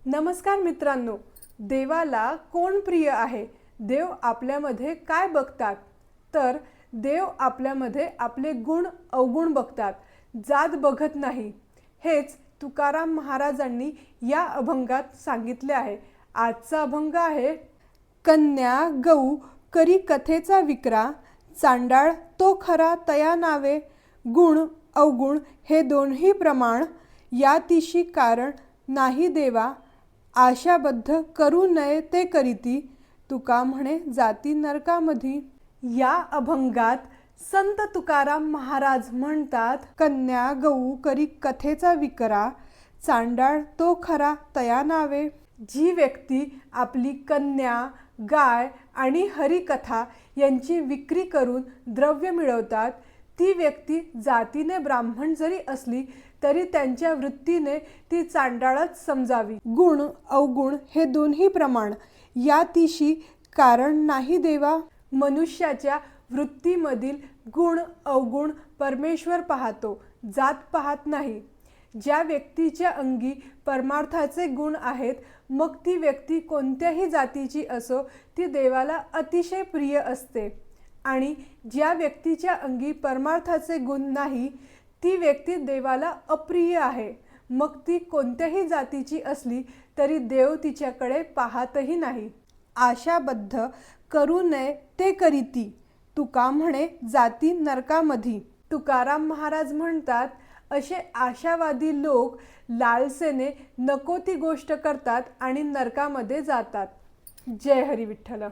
नमस्कार मित्रांनो, देवाला कोण प्रिय आहे? देव आपल्यामध्ये काय बघतात? तर देव आपल्यामध्ये आपले गुण अवगुण बघतात, जात बघत नाही. हेच तुकाराम महाराजांनी या अभंगात सांगितले आहे. आजचा अभंग आहे, कन्या गऊ करी कथेचा विक्रा, चांडाळ तो खरा तया नावे. गुण अवगुण हे दोन्ही प्रमाण, यातिशी कारण नाही देवा. आशाबद्ध करू नये ते करीती, तुका म्हणे जाती नरकामधी. या अभंगात संत तुकाराम महाराज म्हणतात, कन्या गऊ करी कथेचा विकरा, चांडाळ तो खरा तया नावे. जी व्यक्ती आपली कन्या, गाय आणि हरिकथा यांची विक्री करून द्रव्य मिळवतात, ती व्यक्ती जातीने ब्राह्मण जरी असली तरी त्यांच्या वृत्तीने ती चांडाळच समजावी. गुण अवगुण हे दोन्ही प्रमाण, यातिशी कारण नाही देवा. मनुष्याच्या वृत्तीमधील गुण अवगुण परमेश्वर पाहतो, जात पाहत नाही. ज्या व्यक्तीच्या अंगी परमार्थाचे गुण आहेत, मग ती व्यक्ती कोणत्याही जातीची असो, ती देवाला अतिशय प्रिय असते. आणि ज्या व्यक्तीच्या अंगी परमार्थाचे गुण नाही, ती व्यक्ती देवाला अप्रिय आहे. मग ती कोणत्याही जातीची असली तरी देव तिच्याकडे पाहतही नाही. आशाबद्ध करू नये ते करीती, तुका म्हणे जाती नरकामधी. तुकाराम महाराज म्हणतात, असे आशावादी लोक लालसेने नको ती गोष्ट करतात आणि नरकामध्ये जातात. जय हरी विठ्ठल.